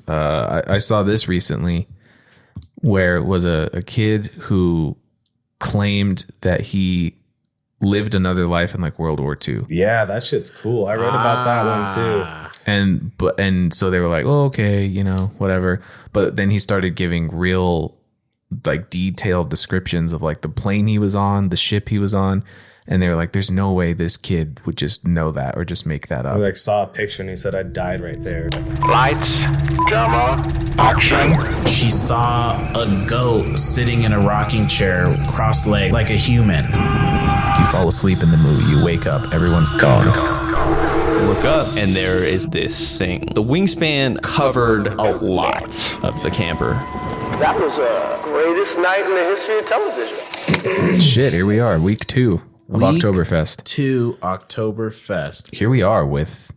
I saw this recently where it was a kid who claimed that he lived another life in like World War II. Yeah, that shit's cool. I read about that one too. And so they were like, oh, okay, you know, whatever. But then he started giving real like detailed descriptions of like the plane he was on, the ship he was on. And they were like, there's no way this kid would just know that or just make that up. I like saw a picture and he said, I died right there. Lights, camera, action. She saw a goat sitting in a rocking chair, cross-legged, like a human. You fall asleep in the movie, you wake up, everyone's gone. Look up, and there is this thing. The wingspan covered a lot of the camper. That was the greatest night in the history of television. Shit, here we are, week 2 of Octoberfest. 2 Octoberfest. Here we are with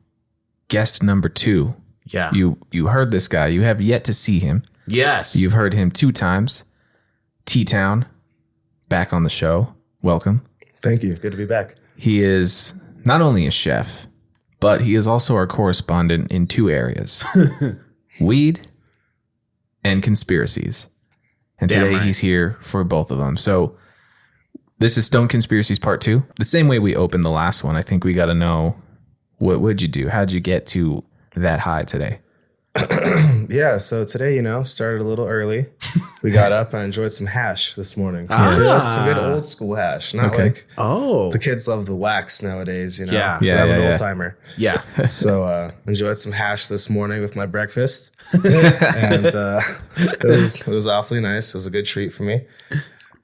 guest number 2. Yeah. You heard this guy. You have yet to see him. Yes. You've heard him 2 times. T-Town, back on the show. Welcome. Thank you. Good to be back. He is not only a chef, but he is also our correspondent in 2 areas. Weed and conspiracies. And Damn today right. he's here for both of them. So this is Stone Conspiracies Part 2. The same way we opened the last one, I think we got to know, what would you do? How'd you get to that high today? Yeah, so today, started a little early. We got up and enjoyed some hash this morning. Some good old school hash. Not like the kids love the wax nowadays, Yeah. I'm an old timer. Yeah. So enjoyed some hash this morning with my breakfast. And it was awfully nice. It was a good treat for me.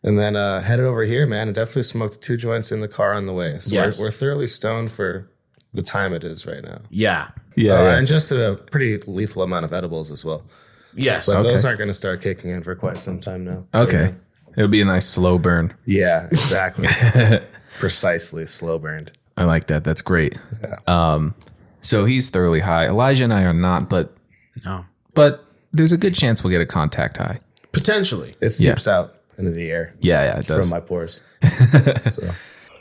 And then headed over here, man, and definitely smoked 2 joints in the car on the way. So we're thoroughly stoned for the time it is right now. Yeah. I ingested a pretty lethal amount of edibles as well. Yes. But those aren't going to start kicking in for quite some time now. Okay. It'll be a nice slow burn. Yeah, exactly. Precisely, slow burned. I like that. That's great. Yeah. So he's thoroughly high. Elijah and I are not, but there's a good chance we'll get a contact high. Potentially. It seeps out into the air. Yeah, it does. From my pores. So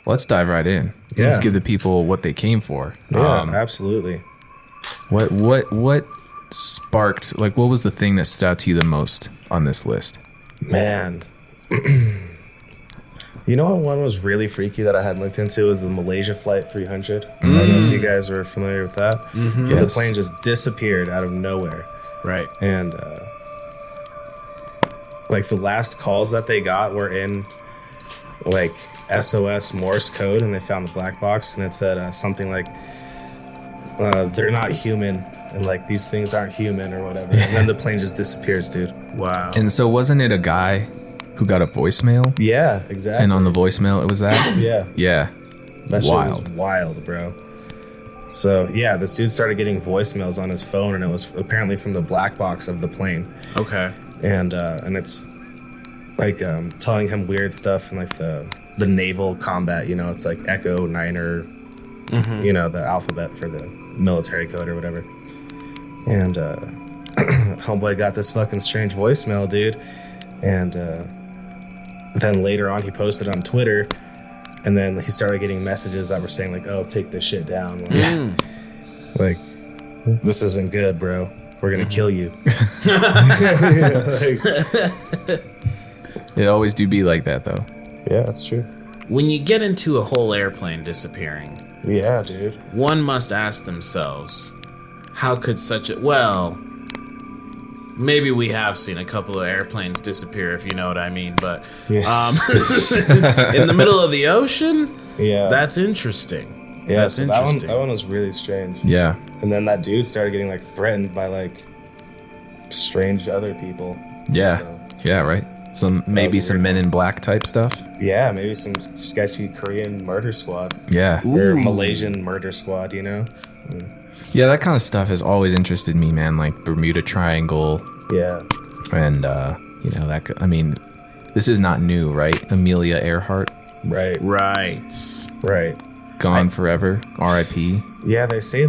let's dive right in. Yeah. Let's give the people what they came for. Yeah, absolutely. What sparked, like, what was the thing that stood out to you the most on this list? Man. One was really freaky that I hadn't looked into was the Malaysia Flight 300. I don't know if you guys are familiar with that. Mm-hmm. But the plane just disappeared out of nowhere. Right. And the last calls that they got were in SOS Morse code, and they found the black box, and it said something like they're not human, and these things aren't human or whatever. And then the plane just disappears, dude. Wow. And so wasn't it a guy who got a voicemail? Yeah, exactly. And on the voicemail it was that? Yeah. That shit Wild. was wild, bro. So yeah, this dude started getting voicemails on his phone, and it was apparently from the black box of the plane. Okay. And it's telling him weird stuff and the naval combat, it's like Echo, Niner, the alphabet for the military code or whatever. And homeboy got this fucking strange voicemail, dude. And then later on he posted on Twitter, and then he started getting messages that were saying oh, take this shit down. This isn't good, bro. We're gonna kill you. It always do be like that, though. Yeah, that's true. When you get into a whole airplane disappearing, Yeah, dude. one must ask themselves, how could maybe we have seen a couple of airplanes disappear, if you know what I mean, but in the middle of the ocean, that's interesting. Yeah, that's so interesting. that one was really strange. Yeah. And then that dude started getting threatened by strange other people. Yeah. So, Yeah, right. Some Men in Black type stuff. yeah, maybe some sketchy Korean murder squad. Yeah. Or Malaysian murder squad, Yeah, that kind of stuff has always interested me, man. Like Bermuda Triangle. Yeah. And this is not new, right? Amelia Earhart. Right. Right. Gone forever. R.I.P. Yeah, they say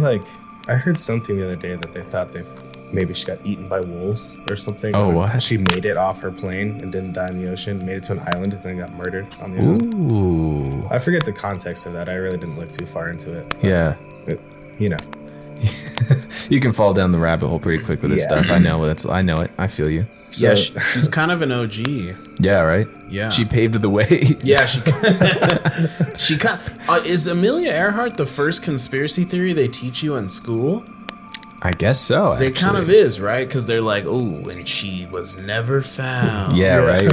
I heard something the other day that they thought maybe she got eaten by wolves or something. Oh, what? She made it off her plane and didn't die in the ocean, made it to an island, and then got murdered on the island. Ooh. I forget the context of that. I really didn't look too far into it. Yeah. You can fall down the rabbit hole pretty quick with this stuff. I know it. I feel you. So, yeah, she's kind of an OG. Yeah, right? Yeah. She paved the way. Yeah, she is Amelia Earhart the first conspiracy theory they teach you in school? I guess so, It kind of is, right? Because they're like, oh, and she was never found. Yeah, right.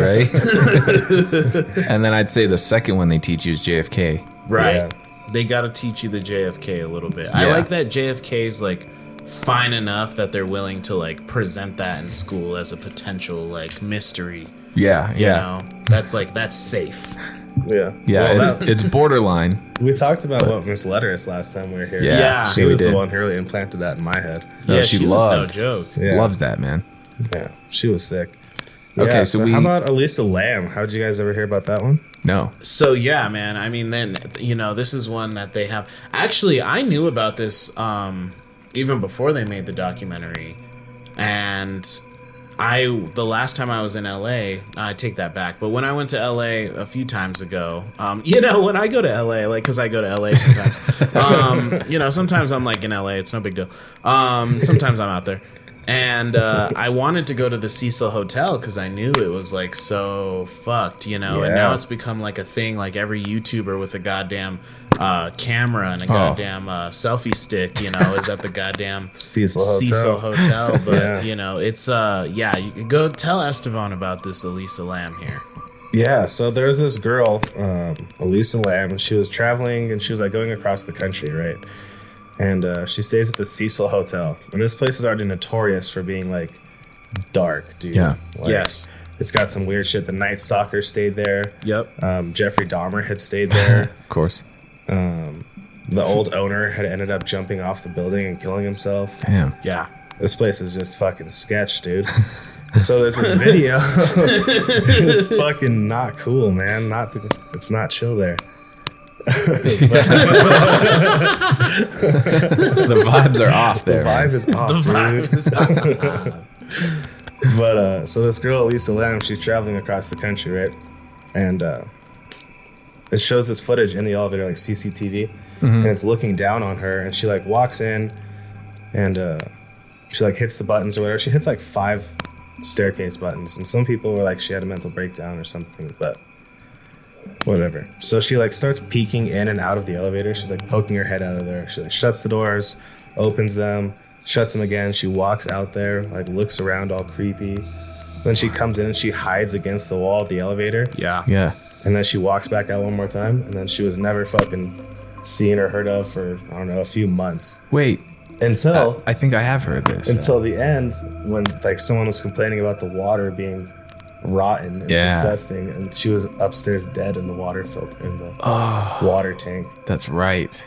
And then I'd say the second one they teach you is JFK. Right. Yeah. They got to teach you the JFK a little bit. Yeah. I like that JFK's like fine enough that they're willing to like present that in school as a potential like mystery. Yeah, You know? That's safe. Yeah. Yeah, Well, it's borderline. we talked about what misled us last time we were here. Yeah, She we was the did. one who really implanted that in my head. No, Yeah, she was loved. no joke. Yeah. Loves that, man. Yeah, she was sick. Okay, Yeah, so how about Elisa Lam? How'd you guys ever hear about that one? No. So yeah, man. I mean, then this is one that they have. Actually, I knew about this even before they made the documentary, and the last time I was in LA, I take that back. But when I went to LA a few times ago, when I go to LA, like, because I go to LA sometimes, sometimes I'm like in LA, it's no big deal. Sometimes I'm out there. And I wanted to go to the Cecil Hotel because I knew it was like so fucked, and now it's become like a thing. Like every YouTuber with a goddamn camera and a goddamn selfie stick, is at the goddamn Cecil Hotel. But it's you can go tell Estevan about this Elisa Lam here. Yeah, so there's this girl, Elisa Lam, and she was traveling and she was like going across the country, right? And she stays at the Cecil Hotel. And this place is already notorious for being, like, dark, dude. Yeah. Like, Yes. It's got some weird shit. The Night Stalker stayed there. Yep. Jeffrey Dahmer had stayed there. Of course. The old owner had ended up jumping off the building and killing himself. Damn. Yeah. This place is just fucking sketch, dude. So there's this video. It's fucking not cool, man. It's not chill there. The vibes are off there. The vibe is off, dude. But so this girl, Elisa Lam, she's traveling across the country, right? And it shows this footage in the elevator, like CCTV, and it's looking down on her. And she like walks in, and she like hits the buttons or whatever. She hits like 5 staircase buttons, and some people were like she had a mental breakdown or something, but whatever. So she like starts peeking in and out of the elevator. She's like poking her head out of there. She like shuts the doors, opens them, shuts them again. She walks out there, like looks around all creepy. Then she comes in and she hides against the wall of the elevator. Yeah. Yeah. And then she walks back out one more time. And then she was never fucking seen or heard of for, I don't know, a few months. Wait. Until I think I have heard this. Until the end, when like someone was complaining about the water being rotten and disgusting, and she was upstairs dead in the water filter in the water tank. That's right.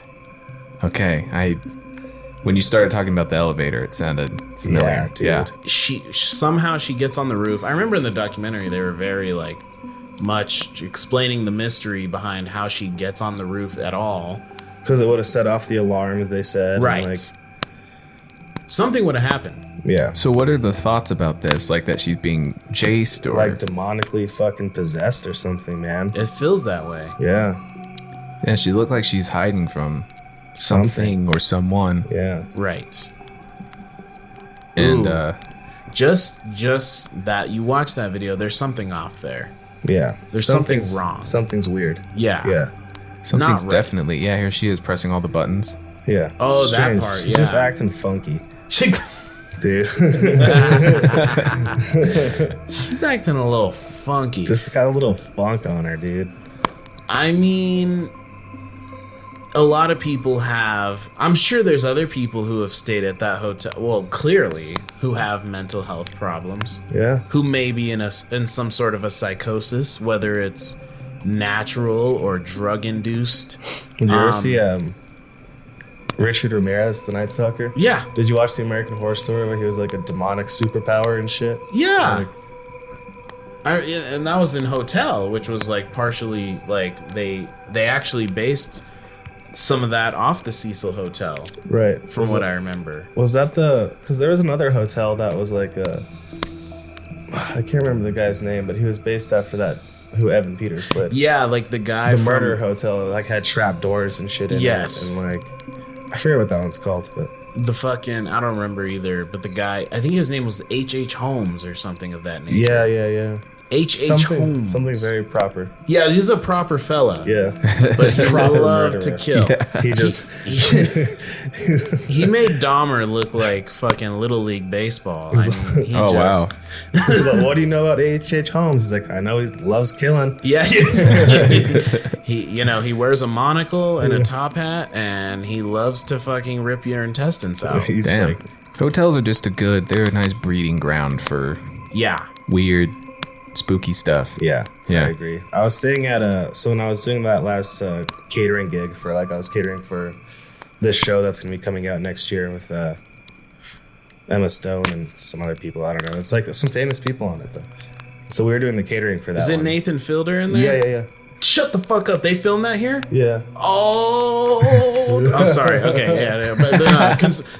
Okay. When you started talking about the elevator, it sounded familiar. Yeah, dude. Yeah. She gets on the roof. I remember in the documentary they were very like much explaining the mystery behind how she gets on the roof at all. Because it would have set off the alarms, they said. Right. And, something would have happened. yeah. So what are the thoughts about this? Like that she's being chased or Like demonically fucking possessed or something, man. It feels that way. Yeah. Yeah, she looked like she's hiding from something or someone. Yeah. Right. And Ooh. Just that you watch that video, there's something off there. Yeah. There's something wrong. Something's weird. Yeah. Yeah. something's right. definitely here she is pressing all the buttons. Yeah. Oh, that Strange. part, She's just yeah. acting funky, dude. She's acting a little funky. Just got a little funk on her, dude. I mean, a lot of people have. I'm sure there's other people who have stayed at that hotel. Well, clearly, who have mental health problems. Yeah. Who may be in some sort of a psychosis, whether it's natural or drug induced. Did you ever see Richard Ramirez, the Night Stalker? Yeah. Did you watch the American Horror Story where he was like a demonic superpower and shit? Yeah. And that was in Hotel, which was like partially like they actually based some of that off the Cecil Hotel, Right. from what I remember. Was that because there was another hotel that was like I can't remember the guy's name, but he was based after that, who Evan Peters played. Yeah, like the guy The from murder hotel, like had trap doors and shit in Yes. it. And like, I forget what that one's called, but the fucking, I don't remember either, but the guy, I think his name was H.H. Holmes or something of that nature. Yeah. H.H. Holmes. Something very proper. Yeah, he's a proper fella. Yeah. But he loved murderer. to kill. Yeah. He just... He made Dahmer look like fucking Little League Baseball. I mean, he Oh, wow. But what do you know about H.H. Holmes? He's like, I know he loves killing. Yeah. He wears a monocle and a top hat, and he loves to fucking rip your intestines out. He's Damn. like, Hotels are just they're a nice breeding ground for Yeah. weird, spooky stuff. yeah, Yeah. I agree. I was staying at so when I was doing that last catering gig I was catering for this show that's going to be coming out next year with Emma Stone and some other people. I don't know. It's like some famous people on it, though. So we were doing the catering for that. Is it one. Nathan Fielder in there? Yeah. Shut the fuck up. They filmed that here? Yeah. Oh, I'm sorry. Okay, yeah. But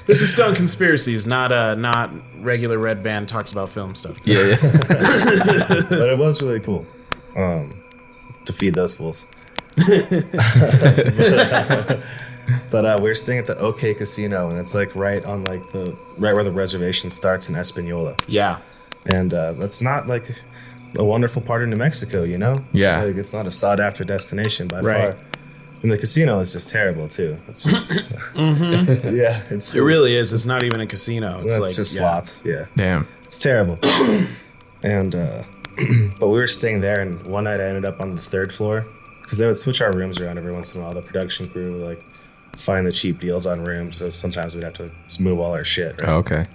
this is Stone Conspiracies, not regular Red Band talks about film stuff. Yeah. But it was really cool to feed those fools. But we're staying at the OK Casino, and it's like right where the reservation starts in Espanola. Yeah. And that's not like a wonderful part of New Mexico, you know? Yeah. Like, it's not a sought after destination by Right. far. And the casino is just terrible too. It's just, yeah, it's It really is. It's not even a casino. It's that's like just slots. Yeah, Damn. it's terrible. And but we were staying there, and one night I ended up on the 3rd floor because they would switch our rooms around every once in a while. The production crew would like find the cheap deals on rooms, so sometimes we'd have to just move all our shit. Right? Oh, okay.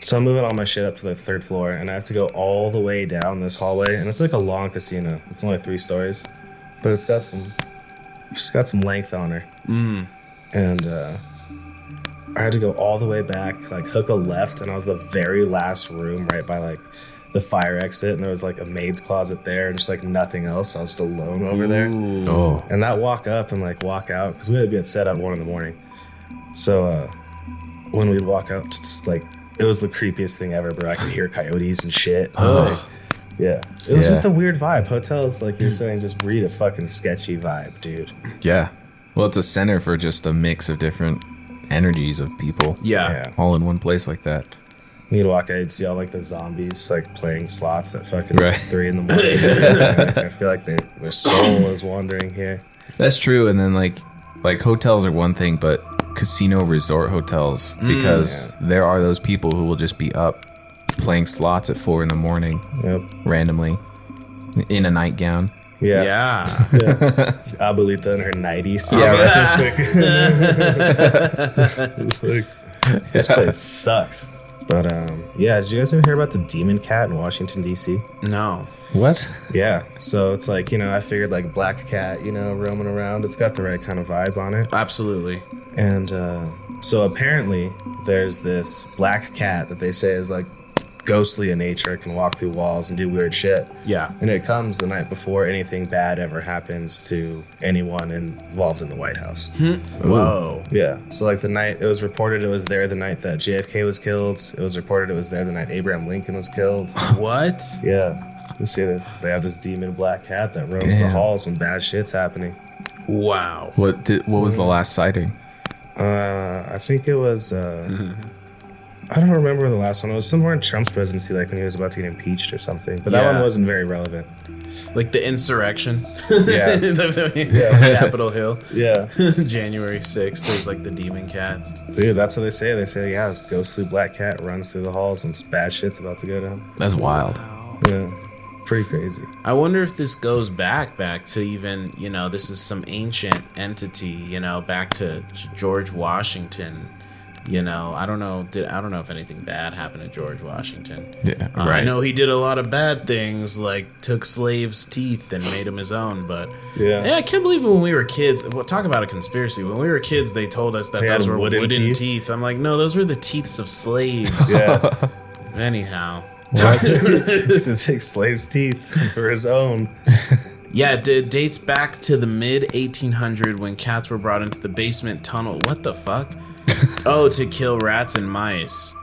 So I'm moving all my shit up to the 3rd floor, and I have to go all the way down this hallway, and it's like a long casino. It's only 3 stories, but she's got some length on her. And I had to go all the way back, like hook a left, and I was the very last room right by like the fire exit, and there was like a maid's closet there, and just like nothing else. I was just alone over there. Oh. And that walk up and like walk out, because we had to be at set at 1 a.m. So when we'd walk out, just like it was the creepiest thing ever, bro. I could hear coyotes and shit. Like, yeah. It was just a weird vibe. Hotels, like you're saying, just breed a fucking sketchy vibe, dude. Yeah. Well, it's a center for just a mix of different energies of people. Yeah. All in one place like that. You'd walk out, you'd see all like the zombies like playing slots at fucking Right. 3 a.m. I feel like their soul is wandering here. That's true. And then like hotels are one thing, but casino resort hotels, because there are those people who will just be up playing slots at 4 a.m. Yep. randomly in a nightgown. Yeah. Yeah. Abuelita in her 90s. It's like, this place sucks. But yeah, did you guys ever hear about the demon cat in Washington, D.C.? No. What? Yeah, so it's like, I figured like black cat, roaming around. It's got the right kind of vibe on it. Absolutely. And so apparently there's this black cat that they say is like ghostly in nature, can walk through walls and do weird shit. Yeah. And it comes the night before anything bad ever happens to anyone involved in the White House. Whoa. Yeah. So like it was reported it was there the night that JFK was killed. It was reported it was there the night Abraham Lincoln was killed. What? Yeah. You see that they have this demon black cat that roams the halls when bad shit's happening. Wow. What was the last sighting? I think it was I don't remember the last one. It was somewhere in Trump's presidency, like when he was about to get impeached or something. But that one wasn't very relevant. Like the insurrection. Yeah. Capitol Hill. Yeah. January 6th. There's like the demon cats. Dude, that's what they say. They say, yeah, this ghostly black cat runs through the halls and bad shit's about to go down. That's wild. Yeah. Pretty crazy. I wonder if this goes back to even, this is some ancient entity, back to George Washington. I don't know if anything bad happened to George Washington. Yeah, right. I know he did a lot of bad things, like took slaves' teeth and made them his own. But yeah, I can't believe when we were kids. Well, talk about a conspiracy. When we were kids, they told us that those were wooden teeth. I'm like, no, those were the teeth of slaves. Yeah. Anyhow, to take slaves' teeth for his own. Yeah, it dates back to the mid 1800s when cats were brought into the basement tunnel. What the fuck? To kill rats and mice.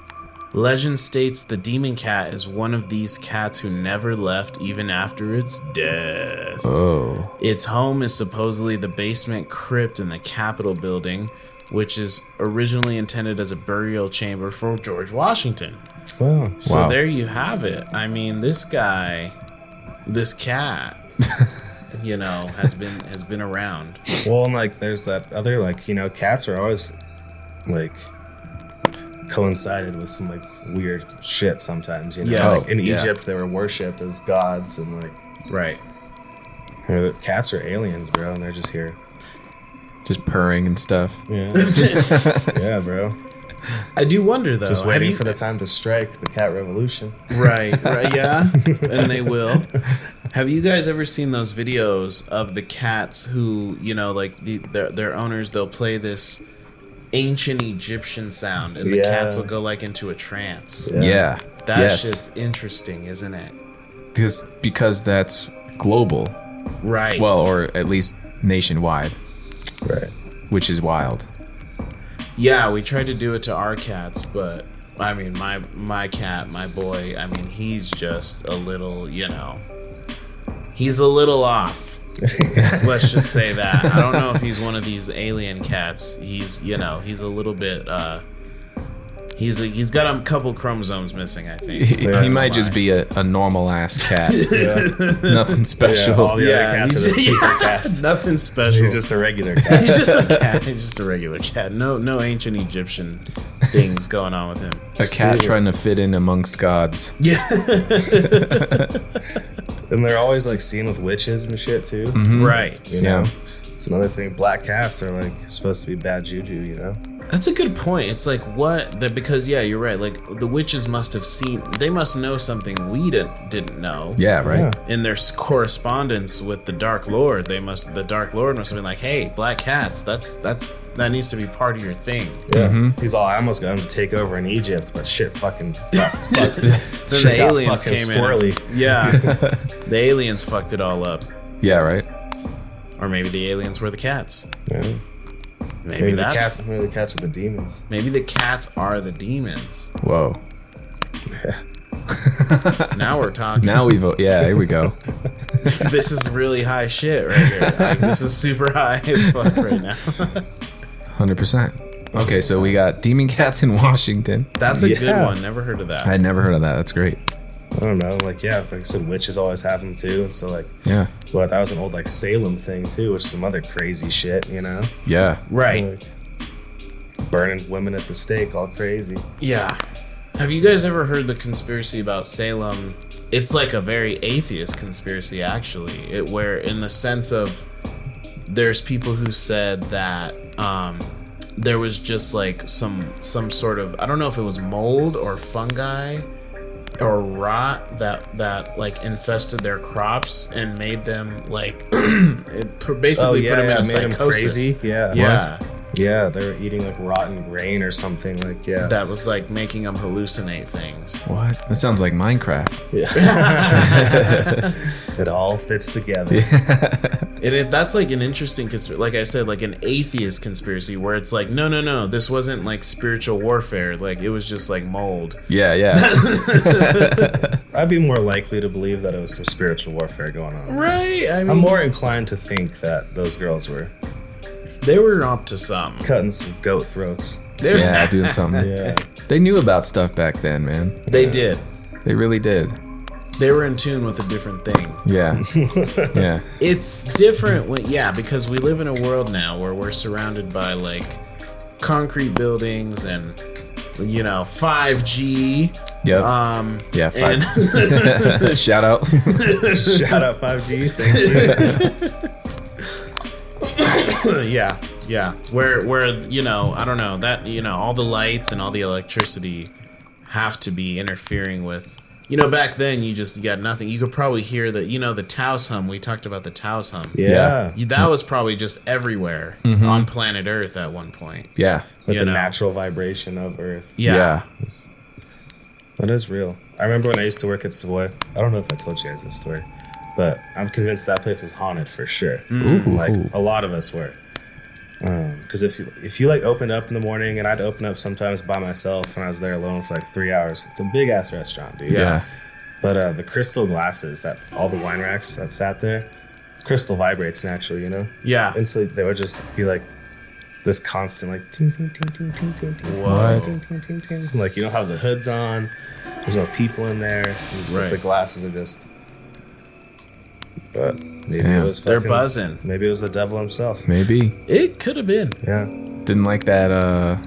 Legend states the demon cat is one of these cats who never left even after its death. Oh. Its home is supposedly the basement crypt in the Capitol building, which is originally intended as a burial chamber for George Washington. Oh, So Wow. there you have it. I mean, this cat, you know, has been around. well, and like there's that other like cats are always like coincided with some like weird shit sometimes. Yeah. Like in yeah. Egypt they were worshipped as gods, and like Right. cats are aliens, bro, and they're just here. Just purring and stuff. Yeah, yeah, bro. I do wonder though. Just have waiting you- for the time to strike the cat revolution. Right, yeah, and they will. Have you guys ever seen those videos of the cats who, you know, like their owners? They'll play this ancient Egyptian sound, and the Yeah. cats will go like into a trance. Yeah. That yes. shit's interesting, isn't it? Because that's global. Right. Well, or at least nationwide, Right. which is wild. yeah, we tried to do it to our cats, but I mean, my cat, my boy, I mean, he's just a little, you know, he's a little off. Let's just say that. I don't know if he's one of these alien cats. He's, you know, he's a little bit he's got a couple chromosomes missing, I think. He might just be a normal ass cat. Nothing Yeah, special. all the other cats are the super cats. Nothing special. He's just a regular cat. He's just a cat. He's just a regular cat. No ancient Egyptian things going on with him. A cat trying to fit in amongst gods. Yeah. And they're always like seen with witches and shit too. Right. You know? Yeah. It's another thing. Black cats are like supposed to be bad juju, you know? That's a good point. It's like what that because yeah, you're right. Like the witches must have seen. They must know something we didn't know. Yeah, right. Yeah. In their correspondence with the Dark Lord, the Dark Lord must have been like, "Hey, black cats, that needs to be part of your thing." Yeah. He's all, I almost got him to take over in Egypt, but shit fucking got fucked. Then Shit the got aliens fucking came squirrely. in. Yeah, the aliens fucked it all up, Yeah, right. or maybe the aliens were the cats. Yeah. Maybe the that's cats are the demons. maybe the cats are the demons. Whoa. Now we're talking. Now we vote. Yeah, here we go. This is really high shit right here. Like, this is super high as fuck right now. 100%. Okay, so we got demon cats in Washington. That's a good Yeah. one. Never heard of that. I had never heard of that. That's great. I don't know. Like, yeah, like I said, witches always have them too. And so, like, Yeah. well, that was an old, like, Salem thing too, which is some other crazy shit, you know? Yeah. Right. Like, burning women at the stake, all crazy. Yeah. Have you guys ever heard the conspiracy about Salem? It's like a very atheist conspiracy, actually. Where in the sense of there's people who said that there was just like some sort of, I don't know if it was mold or fungi or rot that like infested their crops and made them like basically put them in a made psychosis. them crazy. Yeah. Yeah. Yeah, they were eating, like, rotten grain or something. Like, yeah. That was like making them hallucinate things. What? That sounds like Minecraft. It all fits together. That's like an interesting conspiracy. Like I said, like an atheist conspiracy where it's like, no, this wasn't like spiritual warfare. Like it was just like mold. Yeah, yeah. I'd be more likely to believe that it was some spiritual warfare going on. Right. I mean, I'm more inclined to think that those girls were they were up to something. cutting some goat throats. Yeah, doing something. Yeah. They knew about stuff back then, man. They did. They really did. They were in tune with a different thing. Yeah. Yeah. It's different because we live in a world now where we're surrounded by like concrete buildings and 5G. Yep. Yeah, and Shout out. Shout out 5G. Thank you. yeah. Where I don't know that all the lights and all the electricity have to be interfering with. Back then you got nothing. You could probably hear the Taos hum. We talked about the Taos hum. Yeah. That was probably just everywhere on planet Earth at one point. Yeah. With the natural vibration of Earth. Yeah. That is real. I remember when I used to work at Savoy. I don't know if I told you guys this story, but I'm convinced that place was haunted for sure. Like a lot of us were. Because if you like opened up in the morning, and I'd open up sometimes by myself when I was there alone for like 3 hours. It's a big ass restaurant, dude. Yeah. But the crystal glasses that all the wine racks that sat there, crystal vibrates naturally, Yeah. And so they would just be like this constant like ting ting ting ting ting ting ting. What? Ting ting ting ting. Like you don't have the hoods on. There's no people in there. Just, like, the glasses are just. But maybe it was. They're buzzing. Maybe it was the devil himself. Maybe. It could have been. Yeah. Didn't like that.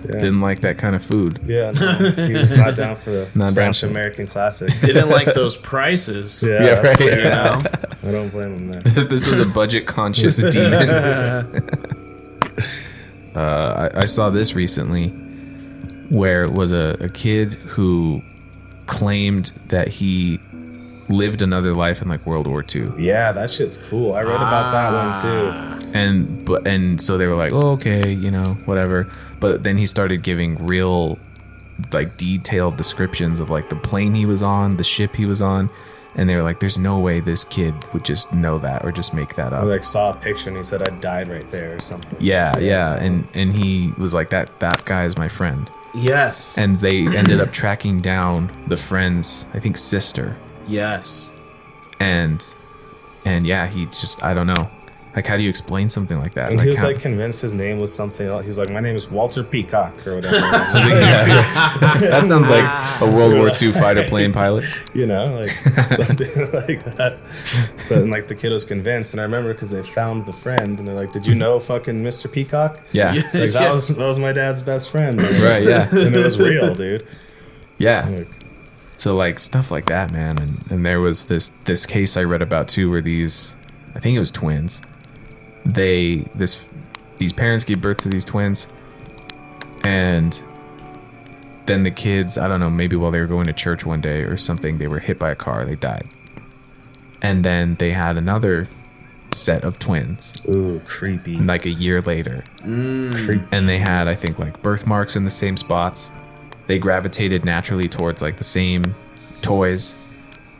Didn't like that kind of food. Yeah. No, he was not down for the French American classics. Didn't like those prices. Yeah, that's right. fair. You know? I don't blame him there. This was a budget conscious demon. I saw this recently where it was a kid who claimed that he lived another life in like World War II. Yeah, that shit's cool. I read about that one too. And so they were like, oh, okay, you know, whatever. But then he started giving real like detailed descriptions of like the plane he was on, the ship he was on. And they were like, there's no way this kid would just know that or just make that up. I like saw a picture and he said I died right there or something. Yeah. And he was like, that guy is my friend. Yes. And they ended up tracking down the friend's, I think, sister. Yes. And yeah, he just, I don't know. Like, how do you explain something like that? And like, he was how, like convinced his name was something else. He was like, my name is Walter Peacock or whatever. that sounds like a World War II fighter plane pilot. You know, like something like that. But and, like the kid was convinced, and I remember because they found the friend, and they're like, "Did you know fucking Mr. Peacock?" Yeah. It's like that was my dad's best friend. Right. Yeah. And it was real, dude. Yeah. Like, So like stuff like that, man. And there was this case I read about too, where these, I think it was twins. These parents gave birth to these twins, and then the kids, I don't know, maybe while they were going to church one day or something, they were hit by a car, they died. And then they had another set of twins ooh, creepy. like a year later. Creepy. And they had, I think, like birthmarks in the same spots. They gravitated naturally towards like the same toys,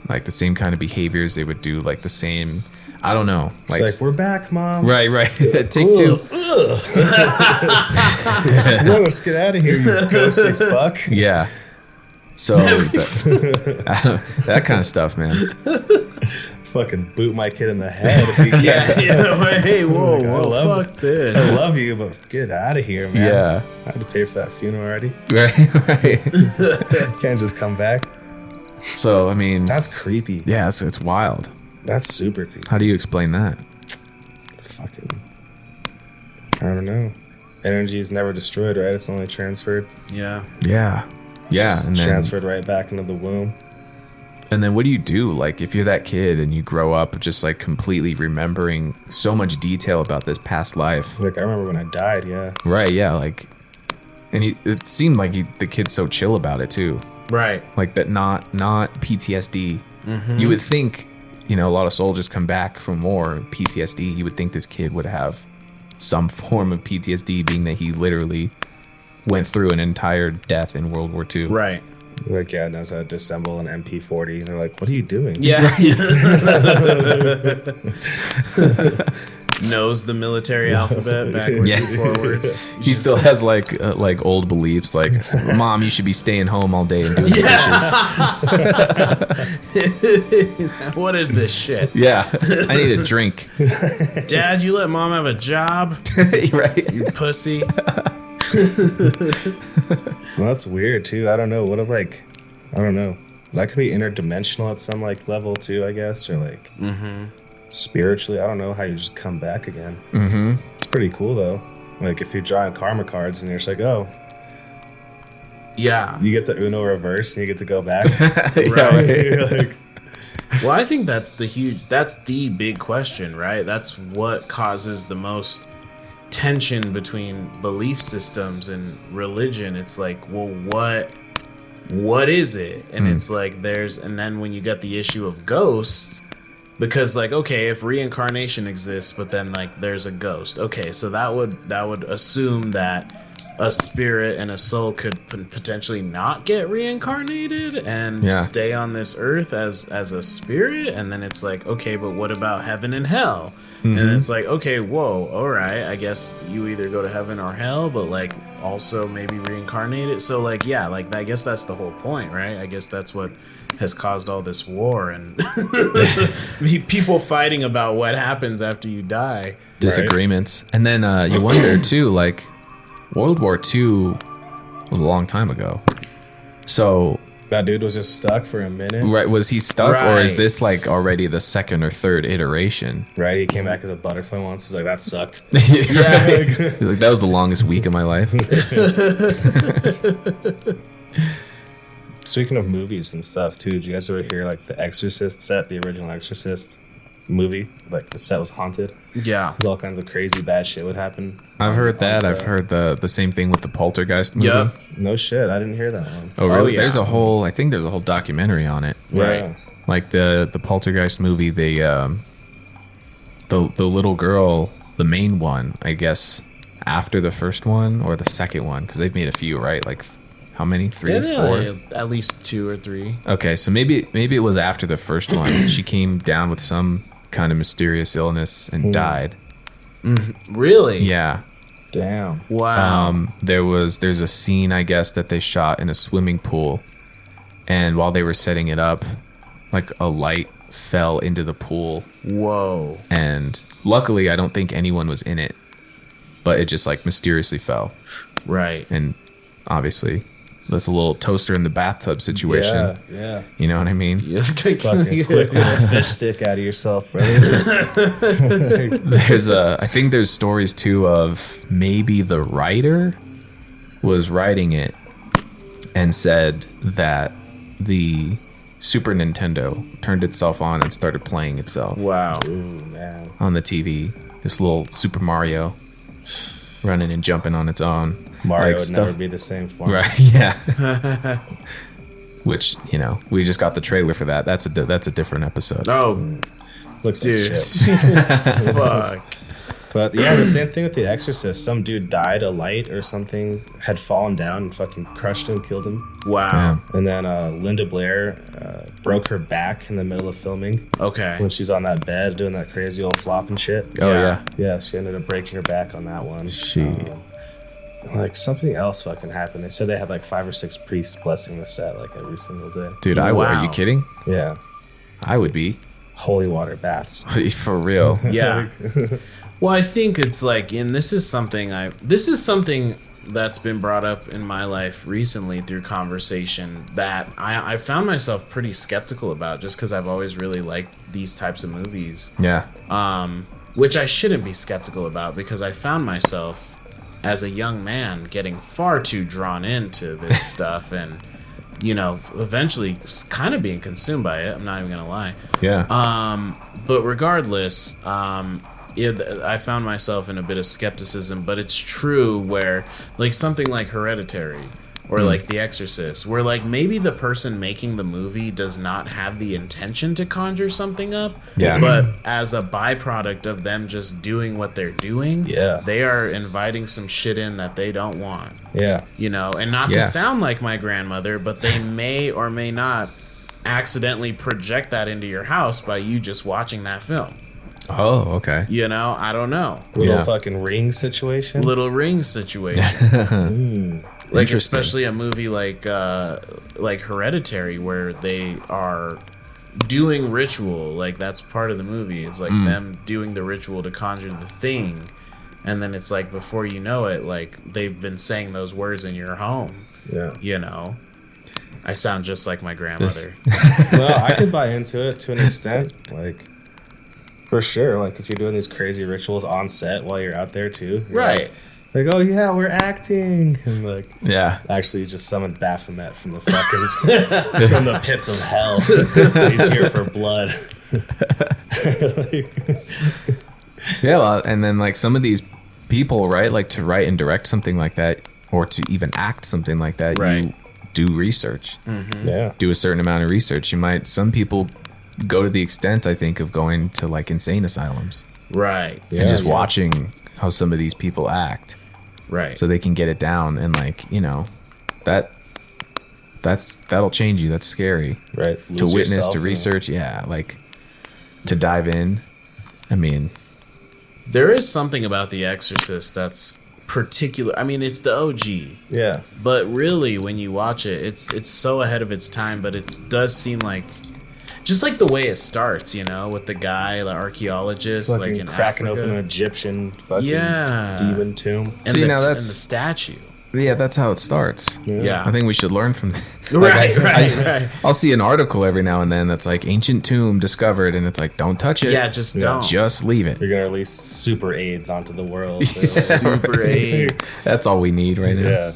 like the same kind of behaviors. They would do like the same, I don't know. It's like, we're back, Mom. Right. Take two. No, let's get out of here, you ghostly fuck. Yeah. So that kind of stuff, man. Fucking boot my kid in the head if you can. Hey, whoa, Like, whoa, fuck this. I love you, but get out of here, man. Yeah. I had to pay for that funeral already. Right. Can't just come back. So, I mean, That's creepy. yeah, so it's wild. That's super creepy. How do you explain that? Fucking, I don't know. Energy is never destroyed, right? It's only transferred. Yeah. Yeah. Just And then, transferred right back into the womb. and then what do you do? Like, if you're that kid and you grow up just like completely remembering so much detail about this past life. Like, I remember when I died, yeah. Right. Yeah. Like, and it seemed like the kid's so chill about it too. Right. Like that, not PTSD. You would think, you know, a lot of soldiers come back from war, PTSD. You would think this kid would have some form of PTSD, being that he literally went through an entire death in World War II. Right. Like, yeah, knows how to disassemble an MP40. And they're like, what are you doing? Yeah. Knows the military alphabet backwards Yeah. and forwards. He still has like old beliefs, like, Mom, you should be staying home all day and doing dishes. What is this shit? Yeah, I need a drink. Dad, you let Mom have a job? Right? You pussy. Well, that's weird, too. I don't know. What if, like, I don't know. That could be interdimensional at some, like, level, too, I guess. Or, like, spiritually. I don't know how you just come back again. It's pretty cool, though. Like, if you're drawing karma cards and you're just like, oh, Yeah. you get the Uno reverse and you get to go back. Right. You're like, Well, I think that's the big question, right? That's what causes the most tension between belief systems and religion. It's like, well, what is it? And it's like and then when you get the issue of ghosts, because like, okay, if reincarnation exists, but then like there's a ghost, okay, so that would assume that a spirit and a soul could potentially not get reincarnated and stay on this earth as a spirit. And then it's like, okay, but what about heaven and hell? And it's like, okay, whoa, all right, I guess you either go to heaven or hell, but like also maybe reincarnated. So like, yeah, like I guess that's the whole point, right? I guess that's what has caused all this war and people fighting about what happens after you die. Disagreements. And then you wonder too, like, World War II was a long time ago. So That dude was just stuck for a minute. right, was he stuck, or is Right. this like already the second or third iteration? Right? He came back as a butterfly once. He's like, that sucked. Yeah, like, that was the longest week of my life. Speaking of movies and stuff, too, did you guys ever hear like the Exorcist set, the original Exorcist movie? Like the set was haunted. Yeah. All kinds of crazy bad shit would happen. I've heard that. on I've set. heard the same thing with the Poltergeist movie. Yep. No shit, I didn't hear that one. Oh, really? yeah. There's a whole. I think there's a whole documentary on it. Right. Yeah. Like the Poltergeist movie. The little girl, the main one, I guess, after the first one or the second one, because they've made a few, right? Like how many? 3, Yeah, 4? at least 2 or 3. Okay, so maybe it was after the first one. She came down with some kind of mysterious illness and died. Really? Yeah. Damn. Wow. There's a scene, I guess, that they shot in a swimming pool, and while they were setting it up, like a light fell into the pool, Whoa. and luckily I don't think anyone was in it, but it just like mysteriously fell. Right. And obviously that's a little toaster in the bathtub situation. Yeah, yeah. You know what I mean? Fucking quick little fish stick out of yourself, right? I think there's stories too of maybe the writer was writing it and said that the Super Nintendo turned itself on and started playing itself Wow. Ooh, man. on the TV. This little Super Mario running and jumping on its own. Mario Like would never be the same for me. Right, yeah. Which, we just got the trailer for that. That's a different episode. Oh, Looks dude. like shit. Fuck. But yeah, the same thing with The Exorcist. Some dude died, a light or something had fallen down and fucking crushed him, killed him. Wow. Yeah. And then Linda Blair broke her back in the middle of filming Okay. when she's on that bed doing that crazy old flop and shit. Oh, Yeah. yeah. Yeah, she ended up breaking her back on that one. Like something else fucking happened. They said they had like 5 or 6 priests blessing the set like every single day. Dude, are Wow. you kidding? Yeah, I would be. holy water baths. For real. Yeah. Well, I think it's like, and this is something that's been brought up in my life recently through conversation that I found myself pretty skeptical about, just because I've always really liked these types of movies. Yeah. Which I shouldn't be skeptical about, because I found myself as a young man getting far too drawn into this stuff and, eventually kind of being consumed by it. I'm not even going to lie. Yeah. But regardless, I found myself in a bit of skepticism, but it's true where, like, something like Hereditary or like The Exorcist, where like maybe the person making the movie does not have the intention to conjure something up, Yeah. but as a byproduct of them just doing what they're doing, Yeah. they are inviting some shit in that they don't want, Yeah, and not Yeah. to sound like my grandmother, but they may or may not accidentally project that into your house by you just watching that film. Oh, okay. I don't know. little Yeah. fucking ring situation. Little Ring situation. Like, Interesting. especially a movie like Hereditary, where they are doing ritual. Like, that's part of the movie. It's like them doing the ritual to conjure the thing. And then it's like, before you know it, like, they've been saying those words in your home. Yeah. I sound just like my grandmother. Well, I could buy into it to an extent. Like, for sure. Like, if you're doing these crazy rituals on set while you're out there too. You're Right. Like, oh yeah, we're acting. And like, Yeah. actually, you just summoned Baphomet from the fucking from the pits of hell. He's here for blood. Yeah, well, and then like some of these people, right, like to write and direct something like that, or to even act something like that, Right. you do research, Yeah. do a certain amount of research. Some people go to the extent, I think, of going to like insane asylums Right. and just watching how some of these people act, Right. so they can get it down. And like, that'll change you. That's scary Right. to Lose witness, yourself to in research. Yeah, like to dive in. I mean, There is something about The Exorcist that's particular. I mean, it's the OG. it. Yeah. But really, when you watch it, it's so ahead of its time. But it does seem like, Just like the way it starts, you know, with the guy, the archaeologist, like in cracking Africa. open an Egyptian fucking Yeah. demon tomb. And See, the, now and the that's- statue. Yeah, that's how it starts. Yeah. I think we should learn from that. Right. I'll see an article every now and then that's like ancient tomb discovered, and it's like, don't touch it. Yeah, just don't. Just leave it. You're gonna release super AIDS onto the world. Super 8. That's all we need right now. Yeah.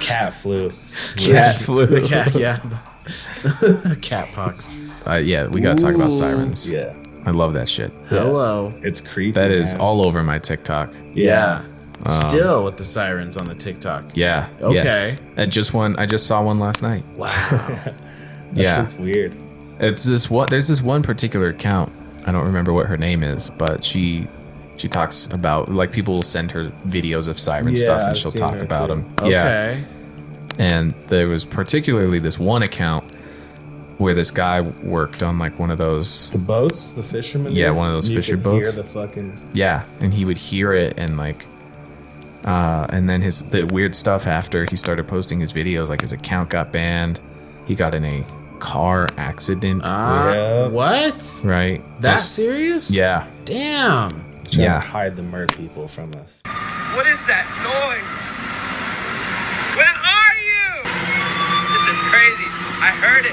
Cat flu. Cat flu. The cat, yeah. Cat pox. Yeah, we gotta talk about Sirens. Yeah. I love that shit. Hello. It's creepy. That is man. all over my TikTok. Yeah. Still with the Sirens on the TikTok. Yeah. Okay. Yes. I just saw one last night. Wow. That Yeah. shit's weird. It's this one. There's this one particular account. I don't remember what her name is, but she talks about, like, people will send her videos of siren Yeah, stuff, and I've she'll seen talk her about too. them. Okay. Yeah. And there was particularly this one account where this guy worked on like one of those. The boats, the fishermen. Yeah, one of those you fisher could boats. Hear the fucking. Yeah, and he would hear it and like. And then the weird stuff after he started posting his videos, like his account got banned. He got in a car accident. Yeah. What? Right. That serious? Yeah. Damn. Trying Yeah. to hide the mer people from us. What is that noise? Where are you? This is crazy. I heard it.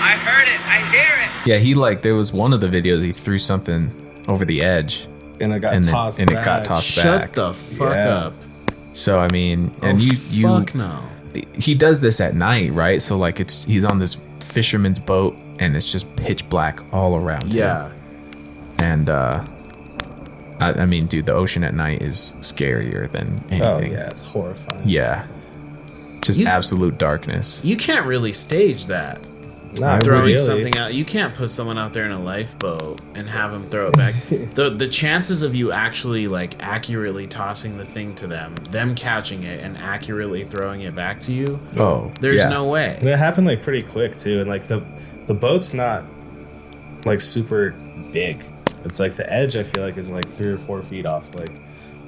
I heard it. I hear it. Yeah, he like there was one of the videos he threw something over the edge And it got and then tossed. and it back. got tossed Shut back. the fuck Yeah. up. So I mean, and Oh, you fuck no. he does this at night, right? So like he's on this fisherman's boat and it's just pitch black all around him. Yeah. And I mean, dude, the ocean at night is scarier than Oh anything. yeah, it's horrifying. Yeah. Just You- absolute darkness. You can't really stage that. Not Throwing really. something out. You can't put someone out there in a lifeboat and have them throw it back. The chances of you actually like accurately tossing the thing to them catching it and accurately throwing it back to you, Oh, there's yeah. no way. And it happened like pretty quick too, and like the boat's not like super big. It's like the edge I feel like is like 3 or 4 feet off. Like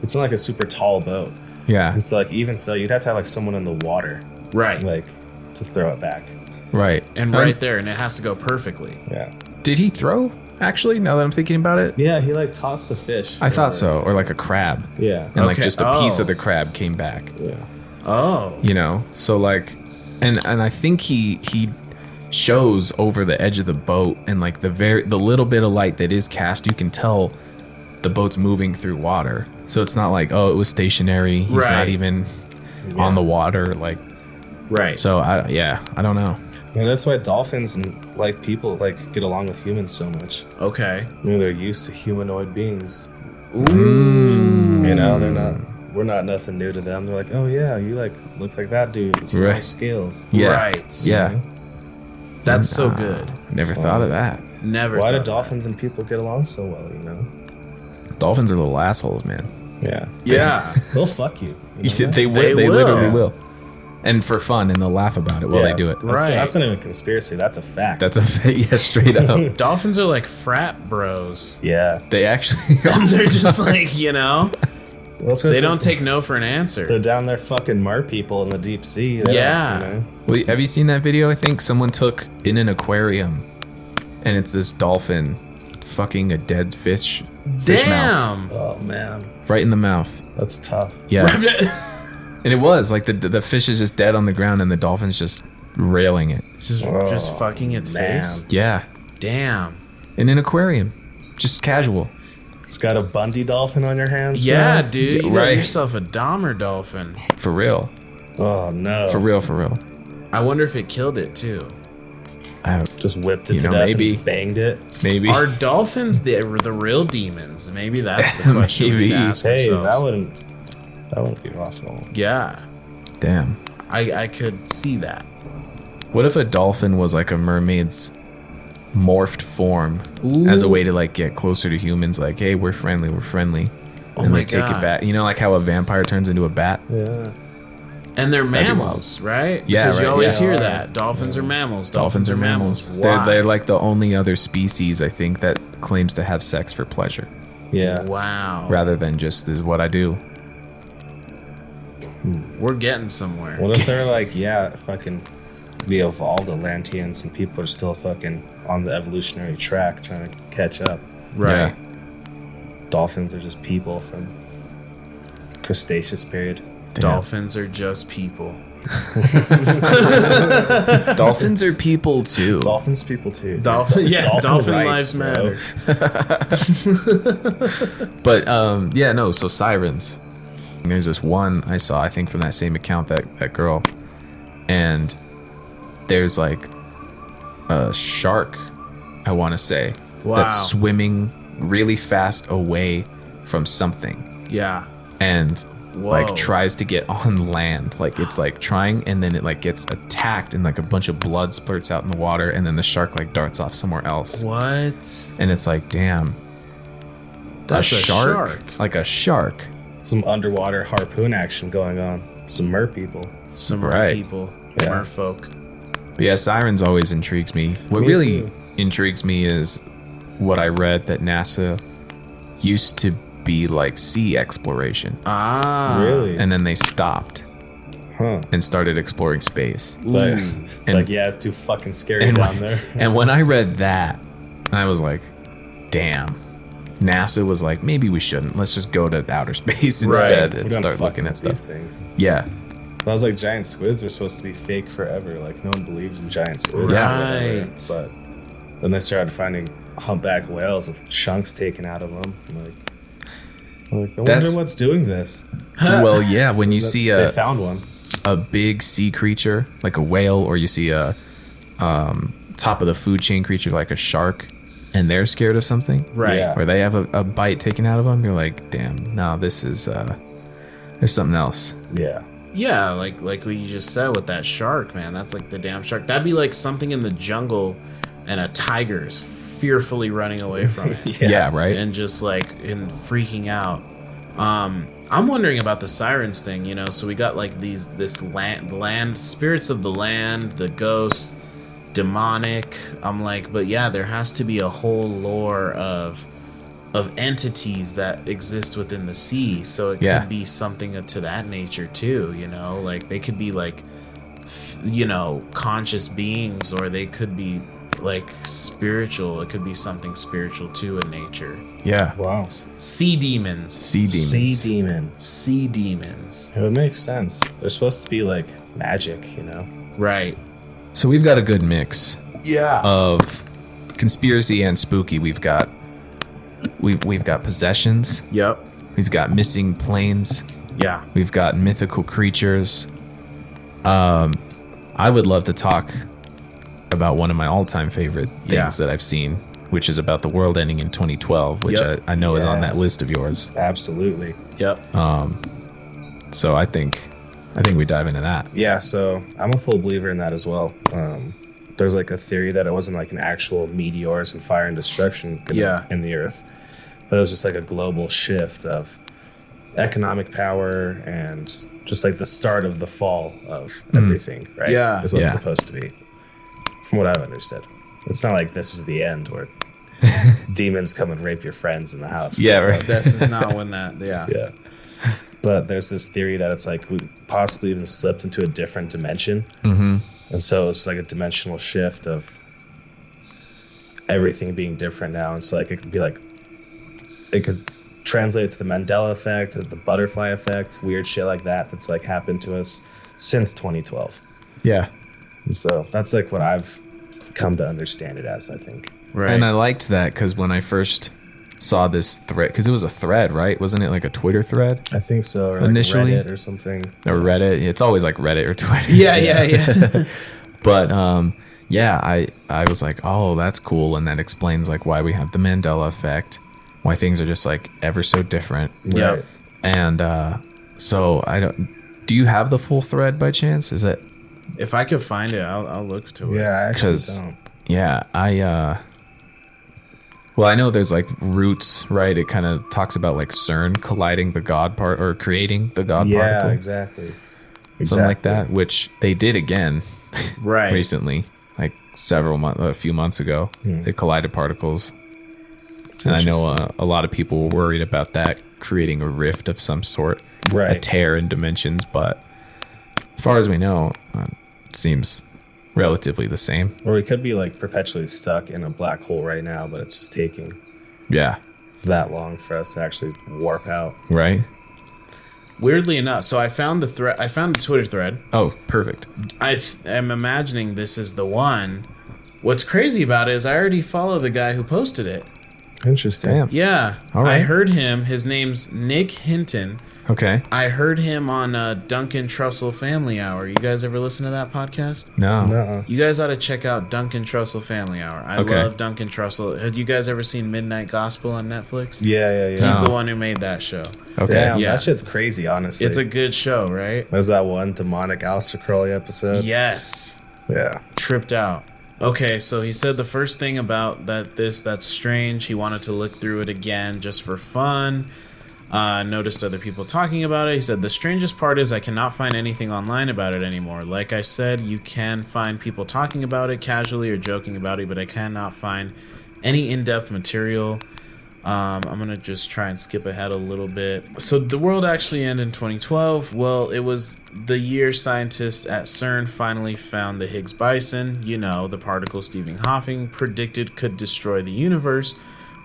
it's not like a super tall boat. Yeah. And so like even so, you'd have to have like someone in the water Right. like to throw it back. Right. And right there, and it has to go perfectly. Yeah. Did he throw? Actually, now that I'm thinking about it, Yeah, he like tossed a fish. I thought so, or like a crab, Yeah. and like Okay. just a piece Oh. of the crab came back. Yeah. Oh. You know, so like, and I think he shows over the edge of the boat, and like the little bit of light that is cast, you can tell the boat's moving through water. So it's not like, oh, it was stationary. He's Right. not even on the water. Like, Right. so I don't know. And that's why dolphins and like people like get along with humans so much. Okay. I mean, they're used to humanoid beings. Mm. You know, we're not nothing new to them. They're like, oh yeah, you like look like that dude. You Right. have scales. Yeah. Right. Yeah. That's so good. Never thought of that. Never. Why do thought dolphins and people get along so well? You know? Dolphins are little assholes, man. Yeah. Yeah. They'll fuck you. You know that? They will. They They will. literally will. And for fun, and they'll laugh about it while Yeah. they do it. That's, Right. That's not even a conspiracy. That's a fact. That's yeah, straight up. Dolphins are like frat bros. yeah. They actually. They're just like, you know, Well, that's 'cause they don't take no for an answer. They're down there fucking mer people in the deep sea. They Yeah. don't, you know? Well, have you seen that video? I think someone took in an aquarium, and it's this dolphin fucking a dead fish mouth Damn. Oh man, right in the mouth. that's tough. Yeah, and it was like the fish is just dead on the ground, and the dolphin's just railing it. just fucking its man. face. Yeah, Damn. in an aquarium, just casual. It's got a Bundy dolphin on your hands. Yeah, bro? dude. You Right. got yourself a Dahmer dolphin. For real, Oh no. for real, for real. I wonder if it killed it too. Just whipped it You to know, death maybe. and banged it. Maybe. Are dolphins the real demons? Maybe that's the question we Maybe. need to ask Hey, ourselves. that wouldn't be possible. Yeah, Damn. I could see that. What if a dolphin was like a mermaid's morphed form as a way to like get closer to humans? Like, hey, we're friendly, and my they take God. it back. You know, like how a vampire turns into a bat. Yeah. And they're be mammals, right? Yeah, Because you right, always yeah. hear that. Dolphins are mammals. Dolphins are mammals. Why? They're like the only other species I think that claims to have sex for pleasure, Yeah. Wow. rather than just this is what I do. We're getting somewhere. What if they're like, yeah, fucking we evolved Atlanteans and people are still fucking on the evolutionary track trying to catch up. Right. Dolphins are just people from Cretaceous period. Dolphins are just people. Dolphins are people too. Dolphins people too. Dolphin rights, lives matter. But so Sirens. There's this one I saw, I think from that same account, that girl, and there's like a shark, I want to say, that's swimming really fast away from something. Yeah. And Whoa. like tries to get on land. Like it's like trying, and then it like gets attacked, and like a bunch of blood splurts out in the water, and then the shark like darts off somewhere else. What? And it's like, damn. That's a shark. Like a shark. Some underwater harpoon action going on. Some mer people. Some Right. people. Yeah. Merfolk. But yeah, Sirens always intrigues me. What Me really too. intrigues me is what I read that NASA used to be like sea exploration. Really? And then they stopped Huh. and started exploring space. Like, And- yeah, it's too fucking scary And down there. And when I read that, I was like, damn. NASA was like, maybe we shouldn't. Let's just go to outer space instead We're and done start fucking looking at with stuff. these things. Yeah. I was like, giant squids are supposed to be fake forever. Like, no one believes in giant squids. or Right. whatever. But then they started finding humpback whales with chunks taken out of them. I'm like I wonder That's- what's doing this. Well, yeah, when you see They found one. a big sea creature like a whale, or you see a top of the food chain creature like a shark, and they're scared of something, Right. Yeah. or they have a bite taken out of them, you're like, damn, no, this is there's something else. Yeah. Yeah, like what you just said with that shark, man. That's like the damn shark. That'd be like something in the jungle and a tiger's fearfully running away from it. Yeah, right. And just like and freaking out. I'm wondering about the Sirens thing, you know. So we got like this land spirits of the land, the ghosts, demonic. I'm like, but yeah, there has to be a whole lore of entities that exist within the sea. So it Yeah. could be something to that nature too, you know. Like they could be like, you know, conscious beings, or they could be like spiritual. It could be something spiritual too in nature. Yeah. Wow. Sea demons. Sea demons. Sea demon. Sea demons. It would make sense. They're supposed to be like magic, you know? Right. So we've got a good mix Yeah. of conspiracy and spooky. We've got possessions. Yep. We've got missing planes. Yeah. We've got mythical creatures. I would love to talk about one of my all-time favorite things that I've seen, which is about the world ending in 2012, which Yep. I know is on Yeah. that list of yours. Absolutely. Yep. So I think we dive into that. Yeah, so I'm a full believer in that as well. There's like a theory that it wasn't like an actual meteors and fire and destruction in the earth, but it was just like a global shift of economic power and just like the start of the fall of everything, right? Yeah. Is what Yeah. it's supposed to be, from what I've understood. It's not like this is the end where demons come and rape your friends in the house. Yeah, It's right. like- This is not when that. Yeah. yeah. But there's this theory that it's like we possibly even slipped into a different dimension. Mm-hmm. And so it's like a dimensional shift of everything being different now. And so like it could be like, it could translate to the Mandela effect, the butterfly effect, weird shit like that that's like happened to us since 2012. Yeah. And so that's like what I've come to understand it as, I think. Right. And I liked that because when I first saw this thread, because it was a thread, right? Wasn't it like a Twitter thread I think so. Or like Initially? Reddit or something. or Reddit? It's always like Reddit or Twitter. yeah. But yeah, I was like, oh, that's cool, and that explains like why we have the Mandela effect, why things are just like ever so different. Yep. Right. And so I don't. Do you have the full thread by chance? Is it? If I could find it, I'll look to it. Yeah, I actually 'Cause- don't. Yeah, well, I know there's like roots, right? It kind of talks about like CERN colliding the God part or creating the God particle, Exactly. something like that, which they did again Right. recently, like a few months ago. They collided particles, and I know a lot of people were worried about that creating a rift of some sort, a Right. tear in dimensions. But as far as we know, it seems relatively the same. Or we could be like perpetually stuck in a black hole right now, but it's just taking Yeah. that long for us to actually warp out. Right. Weirdly enough, so I found the thread. I found the Twitter thread. Oh, perfect. I'm imagining this is the one. What's crazy about it is I already follow the guy who posted it. Interesting. Damn. Yeah. All right. I heard him. His name's Nick Hinton. Okay. I heard him on Duncan Trussell Family Hour. You guys ever listen to that podcast? No. No. You guys ought to check out Duncan Trussell Family Hour. I love Duncan Trussell. Have you guys ever seen Midnight Gospel on Netflix? Yeah. He's No. the one who made that show. Okay. Damn, Yeah. that shit's crazy, honestly. It's a good show, right? There's that one demonic Aleister Crowley episode. Yes. Yeah. Tripped out. Okay, so he said the first thing about that's strange. He wanted to look through it again just for fun. Noticed other people talking about it. He said, the strangest part is I cannot find anything online about it anymore. Like I said, you can find people talking about it casually or joking about it, but I cannot find any in-depth material. I'm going to just try and skip ahead a little bit. So the world actually ended in 2012. Well, it was the year scientists at CERN finally found the Higgs boson, the particle Stephen Hawking predicted could destroy the universe,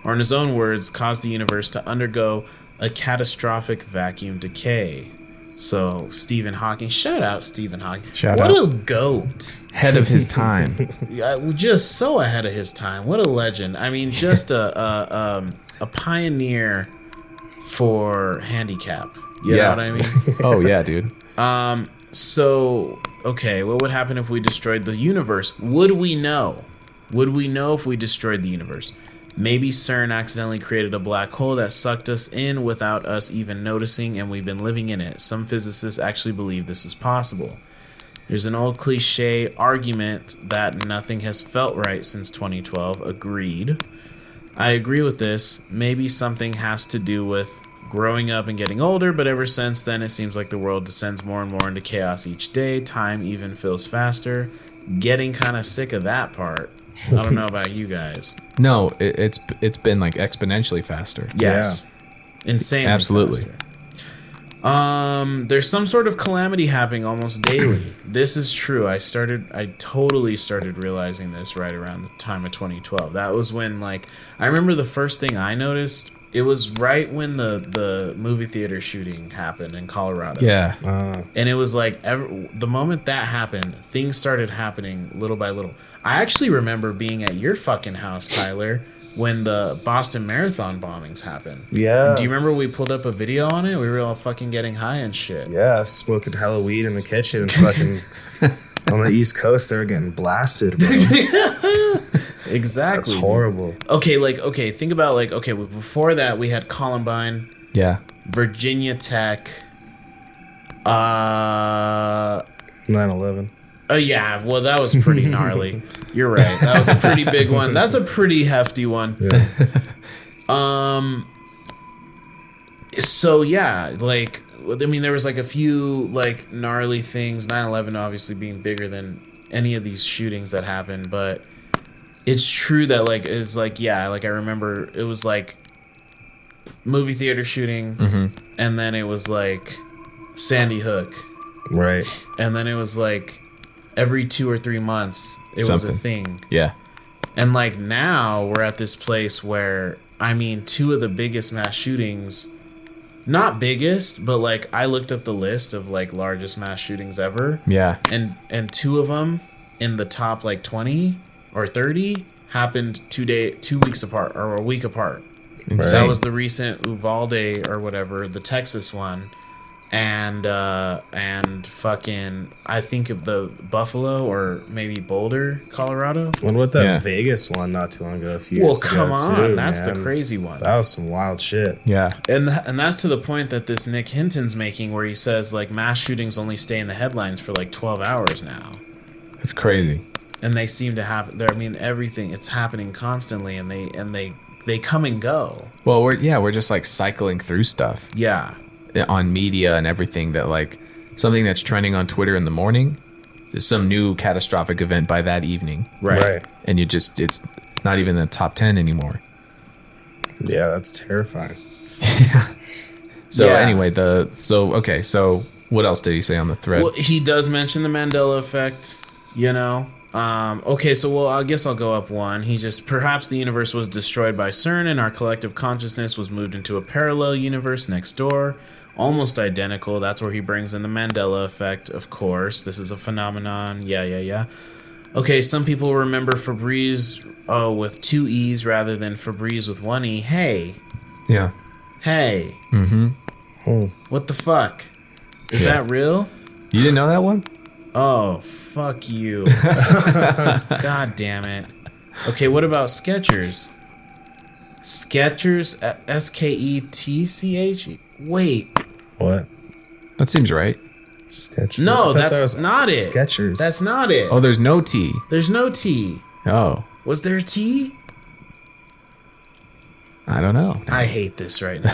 or in his own words, cause the universe to undergo a catastrophic vacuum decay. So Stephen Hawking, shout out Stephen Hawking. Shout what out. a goat. Head of his time. Yeah, just so ahead of his time. What a legend. I mean, just a pioneer for handicap. You know what I mean? Oh, yeah, dude. So, okay, what would happen if we destroyed the universe? Would we know? Would we know if we destroyed the universe? Maybe CERN accidentally created a black hole that sucked us in without us even noticing, and we've been living in it. Some physicists actually believe this is possible. There's an old cliche argument that nothing has felt right since 2012. Agreed. I agree with this. Maybe something has to do with growing up and getting older, but ever since then, it seems like the world descends more and more into chaos each day. Time even feels faster. Getting kind of sick of that part. I don't know about you guys. No, it's been like exponentially faster. Yes. Insanely Absolutely. faster. There's some sort of calamity happening almost daily. This is true. I totally started realizing this right around the time of 2012. That was when, I remember the first thing I noticed, it was right when the movie theater shooting happened in Colorado. Yeah. And it was the moment that happened, things started happening little by little. I actually remember being at your fucking house, Tyler, when the Boston Marathon bombings happened. Yeah. Do you remember we pulled up a video on it? We were all fucking getting high and shit. Yeah, smoking hella weed in the kitchen and fucking on the East Coast, they were getting blasted, bro. Exactly. That's horrible. Okay, think about before that we had Columbine, Yeah. Virginia Tech, 9/11. Oh yeah, well that was pretty gnarly. You're right. That was a pretty big one. That's a pretty hefty one. Yeah. So yeah, there was a few gnarly things. 9/11 obviously being bigger than any of these shootings that happened, but it's true that I remember it was movie theater shooting, and then it was Sandy Hook, Right. and then it was every 2 or 3 months it was a thing. Yeah. And now we're at this place where, I mean, 2 of the biggest mass shootings, not biggest, but I looked up the list of largest mass shootings ever. Yeah. And 2 of them in the top 20 or 30 happened 2 weeks apart or a week apart. Insane. That was the recent Uvalde or whatever, the Texas one. And fucking, I think of the Buffalo or maybe Boulder, Colorado. What about that Vegas one not too long ago? A few years ago, come on, too, that's man. the crazy one. That was some wild shit. Yeah. And that's to the point that this Nick Hinton's making, where he says mass shootings only stay in the headlines for 12 hours now. It's crazy. And they seem to happen. I mean, everything, it's happening constantly, and they come and go. Well, we're just cycling through stuff. Yeah. On media and everything that something that's trending on Twitter in the morning, there's some new catastrophic event by that evening. Right. And it's not even in the top 10 anymore. Yeah, that's terrifying. So Yeah. anyway, so what else did he say on the thread? Well, he does mention the Mandela effect, Okay, so well, I guess I'll go up one. He just, perhaps the universe was destroyed by CERN and our collective consciousness was moved into a parallel universe next door. Almost identical. That's where he brings in the Mandela effect, of course. This is a phenomenon. Yeah. Okay, some people remember Febreze with 2 E's rather than Febreze with 1 E. Hey. Yeah. Hey. Mm-hmm. What the fuck? Is that real? You didn't know that one? Oh, fuck you. God damn it. Okay, what about Skechers? Skechers, Sketch? Wait. What? That seems right. Skechers. No, that's not it. Skechers. That's not it. Oh, there's no T. There's no T. Oh. Was there a T? I don't know. I hate this right now.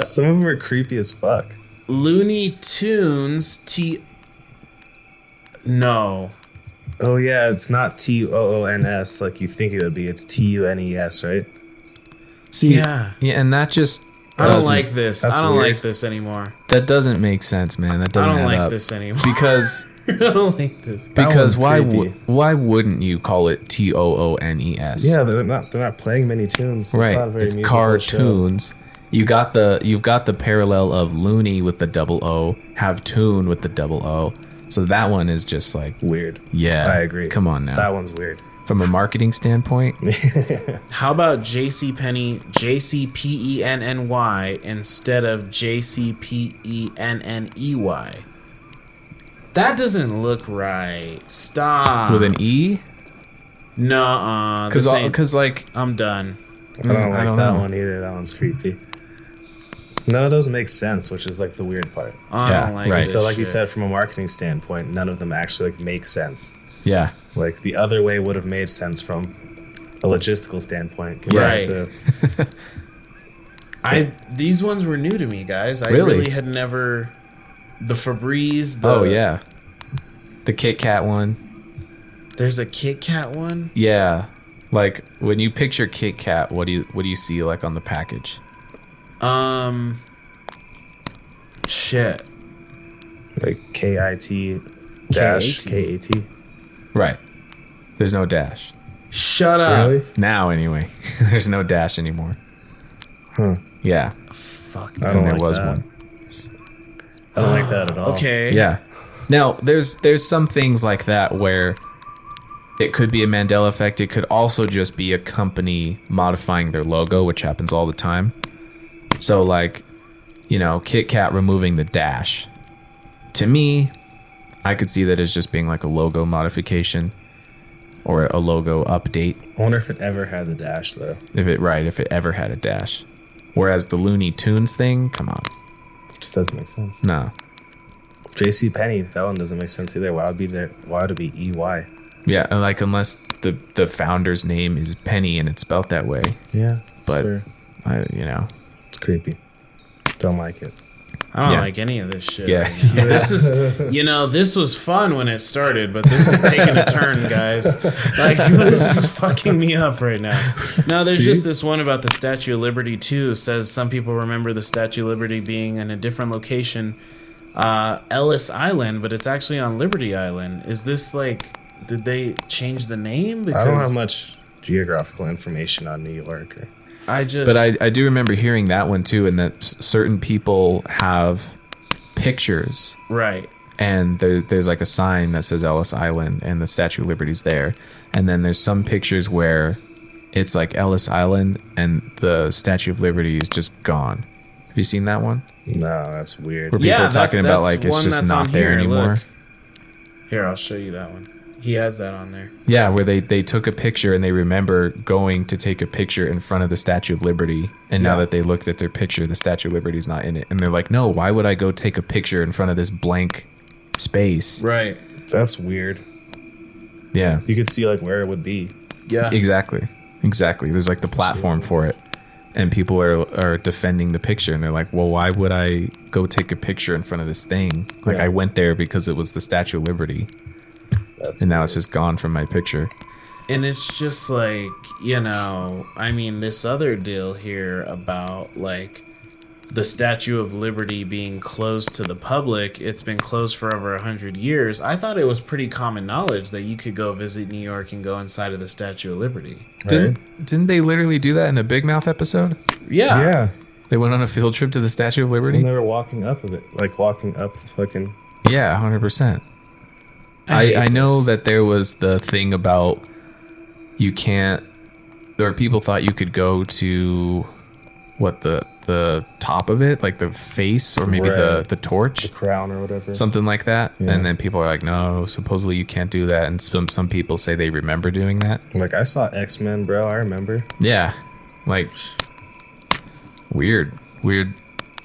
Some of them are creepy as fuck. Looney Tunes T. No. Oh yeah, it's not TOONS like you think it would be. It's TUNES, right? See, Yeah. and that just I don't doesn't- like this. That's I don't weird. like this anymore. that doesn't make sense, man. That I doesn't don't add like up. this anymore. Because I don't like this. because one's creepy. why wouldn't you call it TOONES? Yeah, they're not playing many tunes. right. Not a very It's musical cartoons. You've got the parallel of loony with the double O, have tune with the double O. So that one is just like show. Weird. yeah. I agree. Come on now. That one's weird. From a marketing standpoint, How about JCPenney, JCPENNY instead of JCPENNEY? That doesn't look right. Stop. with an E, Nuh-uh. because like I'm done. I don't like don't that know. one either. That one's creepy. None of those make sense, which is like the weird part. I Yeah, don't like right. this So like you shit. said, from a marketing standpoint, none of them actually like make sense. yeah, Like the other way would have made sense from a logistical standpoint. Right. compared to- These ones were new to me, guys. I Really? really had never. The Febreze. oh yeah, the Kit Kat one. There's a Kit Kat one. Yeah, like when you picture Kit Kat, what do you see like on the package? Shit. like KIT dash KAT. Right. There's no dash Shut up. Really? now. Anyway, there's no dash anymore. Huh. Yeah, Fuck. I and don't there like was that. one. I don't like that at all. Okay. Yeah. Now there's some things like that where it could be a Mandela effect. It could also just be a company modifying their logo, which happens all the time. So like, Kit Kat removing the dash. To me, I could see that as just being like a logo modification or a logo update. I wonder if it ever had the dash though. If it ever had a dash. Whereas the Looney Tunes thing, come on. It just doesn't make sense. No. JCPenney, that one doesn't make sense either. Why would it be EY? Yeah, and like unless the founder's name is Penny and it's spelt that way. Yeah. But fair. It's creepy. Don't like it. I don't Yeah. like any of this shit. Yeah. right now. This is, this was fun when it started, but this is taking a turn, guys. Like, this is fucking me up right now. Now, there's See? just this one about the Statue of Liberty, too. Says some people remember the Statue of Liberty being in a different location, Ellis Island, but it's actually on Liberty Island. Is this like, did they change the name? I don't have much geographical information on New York. But I do remember hearing that one too, and that certain people have pictures Right. and there's like a sign that says Ellis Island and the Statue of Liberty's there. And then there's some pictures where it's like Ellis Island and the Statue of Liberty is just gone. Have you seen that one? No, that's weird. Where people are talking about that's like it's one just that's not on there here. anymore. Look. Here, I'll show you that one. He has that on there. Yeah, where they took a picture and they remember going to take a picture in front of the Statue of Liberty. And now that they looked at their picture, the Statue of Liberty's not in it. And they're like, no, why would I go take a picture in front of this blank space? Right. That's weird. Yeah, You could see like where it would be. Yeah. exactly. There's like the platform for it. And people are defending the picture. And they're like, well, why would I go take a picture in front of this thing? Like, Yeah. I went there because it was the Statue of Liberty. That's And now weird. it's just gone from my picture. And it's just like, I mean, this other deal here about like the Statue of Liberty being closed to the public, it's been closed for over 100 years. I thought it was pretty common knowledge that you could go visit New York and go inside of the Statue of Liberty. Didn't they literally do that in a Big Mouth episode? Yeah. Yeah. They went on a field trip to the Statue of Liberty? And they were walking up of it. Like walking up the fucking... Yeah, 100%. I know that there was the thing about you can't... Or people thought you could go to... What, the top of it? Like the face or maybe the torch? The crown or whatever. Something like that. Yeah. And then people are like, no, supposedly you can't do that. And some people say they remember doing that. Like, I saw X-Men, bro. I remember. Yeah. Like, weird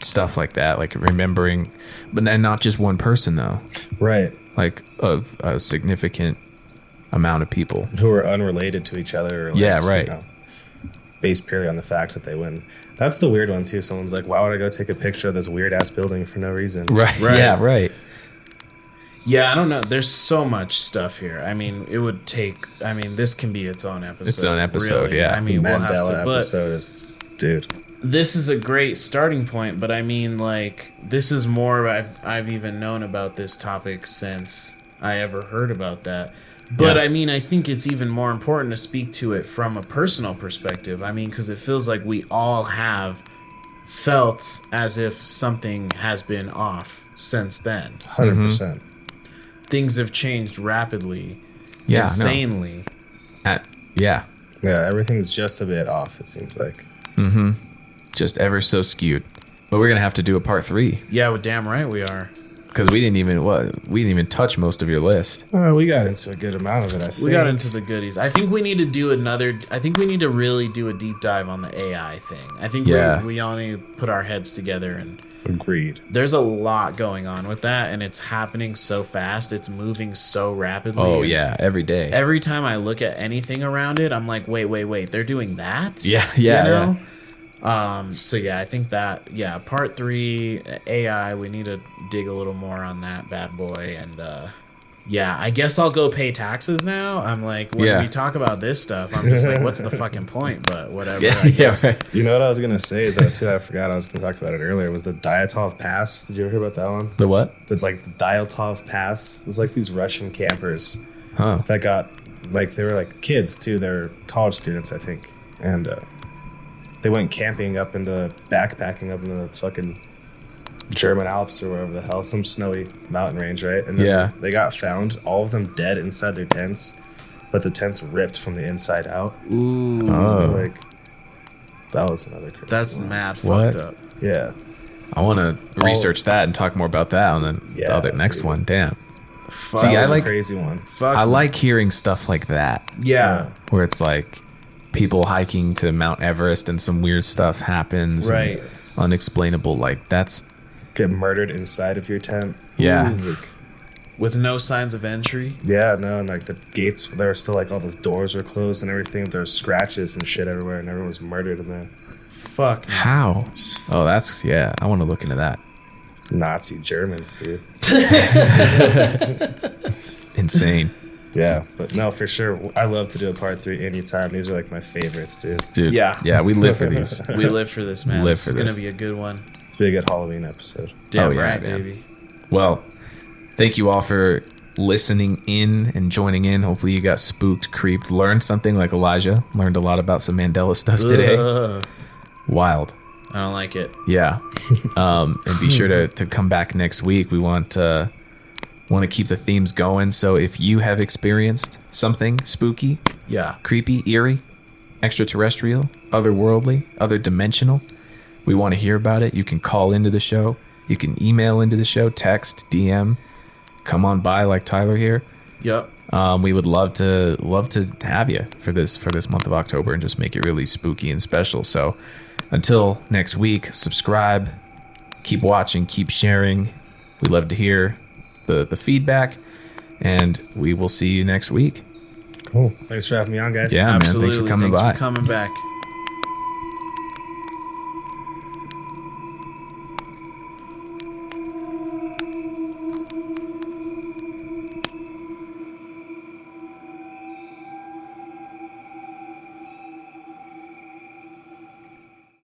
stuff like that. Like remembering, but then not just one person, though. Right. Like a significant amount of people. Who are unrelated to each other. Or like, Yeah, right. You know, based purely on the fact that they win. That's the weird one, too. Someone's like, why would I go take a picture of this weird-ass building for no reason? Right. Yeah, right. Yeah, I don't know. There's so much stuff here. I mean, it would take... I mean, this can be its own episode. Its own episode, really. yeah. I mean, we'll have Mandela to... episode is... Dude. This is a great starting point, but I mean, like, this is more... I've even known about this topic since I ever heard about that. But, Yeah. I mean, I think it's even more important to speak to it from a personal perspective. I mean, because it feels like we all have felt as if something has been off since then. 100%. Things have changed rapidly, Yeah. insanely. Yeah. Yeah, everything's just a bit off, it seems like. Just ever so skewed. But we're going to have to do a part 3. Yeah, well, damn right we are. Because we didn't even touch most of your list. We got into a good amount of it, I think. We got into the goodies. I think we need to do I think we need to really do a deep dive on the AI thing. I think we all need to put our heads together, and Agreed. there's a lot going on with that, and it's happening so fast. It's moving so rapidly. Oh, yeah. Every day. Every time I look at anything around it, I'm like, wait, they're doing that? Yeah. You know? So yeah, I think that part 3 AI, we need to dig a little more on that bad boy, and I guess I'll go pay taxes now. I'm like, when we talk about this stuff, I'm just like, what's the fucking point? But whatever. I guess. Right. You know what I was going to say, though, too? I forgot I was going to talk about it earlier. Was the Dyatlov Pass. Did you ever hear about that one? The what? The Dyatlov Pass. It was like these Russian campers Huh. that got, like, they were like kids, too. They were college students, I think. And they went camping backpacking up into the fucking German Alps or wherever the hell, some snowy mountain range, right? And then they got found, all of them dead inside their tents, but the tents ripped from the inside out. Ooh. So, like, that was another crazy That's one. mad What? fucked up. Yeah. I want to research that and talk more about that on the other next dude. one. Damn. Fuck. See, That I was like a crazy one. Fuck. I like hearing stuff like that Yeah. where it's like people hiking to Mount Everest and some weird stuff happens. and Right. unexplainable. Like that's Get murdered inside of your tent. Yeah. Like, With no signs of entry. yeah, no, and like the gates, there were still like all those doors were closed and everything. There were scratches and shit everywhere, and everyone was murdered in there. Fuck. man. how. Oh, that's I want to look into that. Nazi Germans, dude. Insane, Yeah, but no, for sure. I love to do a part 3 anytime. These are like my favorites, dude. dude. Yeah. Yeah, we live for these. We live for this, man. Live This for is going to this. be a good one. It's be a good Halloween episode. Damn yeah, right, man. baby. Well, thank you all for listening in and joining in. Hopefully you got spooked, creeped, learned something like Elijah. Learned a lot about some Mandela stuff today. Ugh. Wild. I don't like it. Yeah. And be sure to come back next week. We want to keep the themes going. So if you have experienced something spooky, Yeah. creepy, eerie, extraterrestrial, otherworldly, other dimensional, we want to hear about it. You can call into the show. You can email into the show, text, DM, come on by like Tyler here. Yep. We would love to have you for this month of October and just make it really spooky and special. So until next week, subscribe, keep watching, keep sharing. We'd love to hear the feedback, and we will see you next week. Cool. Thanks for having me on, guys. Yeah, Absolutely. man. Thanks for coming by. Thanks for coming back.